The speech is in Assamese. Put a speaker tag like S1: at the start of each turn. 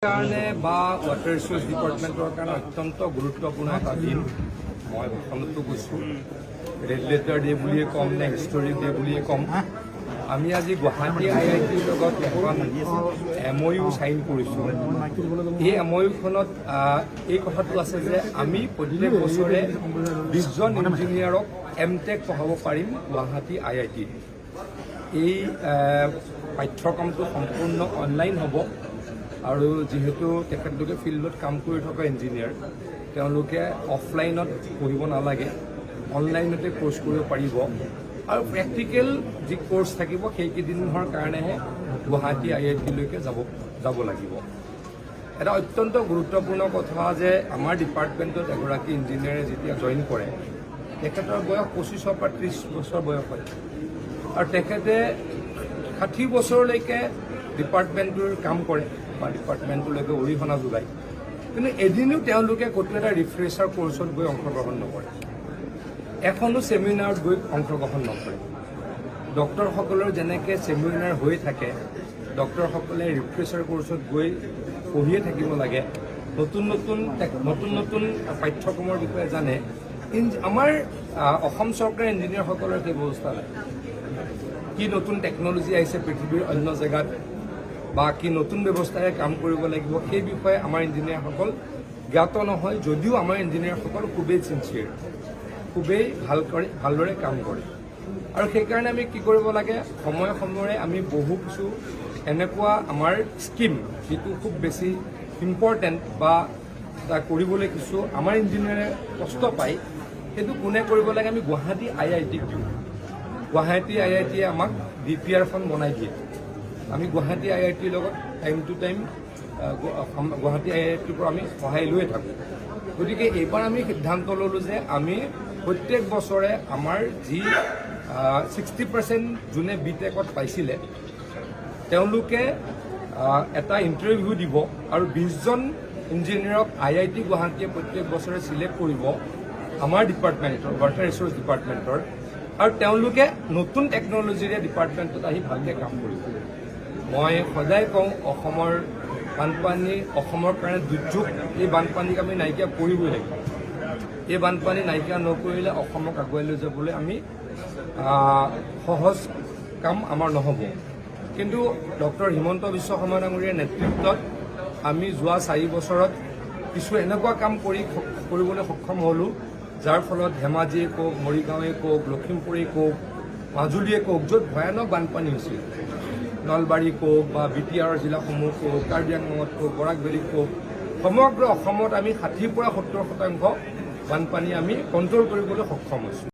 S1: কাৰণে বা ৱাটাৰ ৰিচোৰ্চ ডিপাৰ্টমেণ্টৰ কাৰণে অত্যন্ত গুৰুত্বপূৰ্ণ এটা দিন মই ভাষণতো কৈছোঁ। ৰেড লেটাৰ ডে বুলিয়ে ক'ম নে হিষ্টৰিক ডে বুলিয়ে ক'ম। আমি আজি গুৱাহাটী IITৰ লগত এখন MOU চাইন কৰিছোঁ। এই MOUখনত এই কথাটো আছে যে আমি প্ৰত্যেক বছৰে 20জন ইঞ্জিনিয়াৰক MTech পঢ়াব পাৰিম গুৱাহাটী IITত। এই পাঠ্যক্ৰমটো সম্পূৰ্ণ অনলাইন হ'ব আৰু যিহেতু তেখেতলোকে ফিল্ডত কাম কৰি থকা ইঞ্জিনিয়াৰ, তেওঁলোকে অফলাইনত পঢ়িব নালাগে, অনলাইনতে কোৰ্চ কৰিব পাৰিব আৰু প্ৰেক্টিকেল যি কোৰ্চ থাকিব সেইকেইদিনৰ কাৰণেহে গুৱাহাটী IITলৈকে যাব লাগিব। এটা অত্যন্ত গুৰুত্বপূৰ্ণ কথা যে আমাৰ ডিপাৰ্টমেণ্টত এগৰাকী ইঞ্জিনিয়াৰে যেতিয়া জইন কৰে তেখেতৰ বয়স 25ৰ পৰা 30 বছৰ বয়স হয় আৰু তেখেতে 60 বছৰলৈকে ডিপাৰ্টমেণ্টটোৰ কাম কৰে বা ডিপাৰ্টমেণ্টলৈকে অৰিহণা যোগায়, কিন্তু এদিনো তেওঁলোকে ক'তো এটা ৰিফ্ৰেছাৰ কোৰ্চত গৈ অংশগ্ৰহণ নকৰে, এখনো ছেমিনাৰত গৈ অংশগ্ৰহণ নকৰে। ডক্টৰসকলৰ যেনেকৈ ছেমিনাৰ হৈ থাকে, ডক্টৰসকলে ৰিফ্ৰেছাৰ কোৰ্চত গৈ পঢ়িয়ে থাকিব লাগে, নতুন নতুন পাঠ্যক্ৰমৰ বিষয়ে জানে। আমাৰ অসম চৰকাৰৰ ইঞ্জিনিয়াৰসকলৰ সেই ব্যৱস্থা নাই। কি নতুন টেকনলজি আহিছে পৃথিৱীৰ অন্য জেগাত বা কি নতুন ব্যৱস্থাৰে কাম কৰিব লাগিব সেই বিষয়ে আমাৰ ইঞ্জিনিয়াৰসকল জ্ঞাত নহয়, যদিও আমাৰ ইঞ্জিনিয়াৰসকল খুবেই ছিনচিয়াৰ, খুবেই ভালদৰে কাম কৰে। আৰু সেইকাৰণে আমি কি কৰিব লাগে, সময়ে সময়ে আমি বহু কিছু এনেকুৱা আমাৰ স্কিম যিটো খুব বেছি ইম্পৰ্টেণ্ট বা কৰিবলৈ কিছু আমাৰ ইঞ্জিনিয়াৰে কষ্ট পায়, সেইটো কোনে কৰিব লাগে, আমি গুৱাহাটী IITক দিওঁ। গুৱাহাটী IITয়ে আমাক DPRখন বনাই দিয়ে। আমি গুৱাহাটী IITৰ লগত টাইম টু টাইম গুৱাহাটী IITৰ পৰা আমি সহায় লৈয়ে থাকোঁ। গতিকে এইবাৰ আমি সিদ্ধান্ত ল'লোঁ যে আমি প্ৰত্যেক বছৰে আমাৰ যি 60% যোনে BTechত পাইছিলে তেওঁলোকে এটা ইণ্টাৰভিউ দিব আৰু 20জন ইঞ্জিনিয়াৰক IIT গুৱাহাটীয়ে প্ৰত্যেক বছৰে চিলেক্ট কৰিব আমাৰ ডিপাৰ্টমেণ্টৰ, ৱাটাৰ ৰিচোৰ্চ ডিপাৰ্টমেণ্টৰ, আৰু তেওঁলোকে নতুন টেকনলজিৰে ডিপাৰ্টমেণ্টত আহি ভালকৈ কাম কৰিব। মই সদায় কওঁ, অসমৰ বানপানী অসমৰ কাৰণে দুৰ্যোগ। এই বানপানীক আমি নাইকিয়া কৰিবই লাগিব। এই বানপানী নাইকিয়া নকৰিলে অসমক আগুৱাই লৈ যাবলৈ আমি সহজ কাম আমাৰ নহ'ব। কিন্তু ডক্টৰ হিমন্ত বিশ্ব শৰ্মা ডাঙৰীয়াৰ নেতৃত্বত আমি যোৱা 4 বছৰত কিছু এনেকুৱা কাম কৰিবলৈ সক্ষম হ'লোঁ, যাৰ ফলত ধেমাজিয়ে কওক, মৰিগাঁৱে কওক, লখিমপুৰেই কওক, মাজুলীয়ে কওক, য'ত ভয়ানক বানপানী হৈছিল, নলবাৰী কওক বা BTR জিলাসমূহ কওক, কাৰ্বি আংলঙত কওক, বৰাক ভেলীত কওক, সমগ্ৰ অসমত আমি 60% পৰা 70% বানপানী আমি কণ্ট্ৰল কৰিবলৈ সক্ষম হৈছোঁ।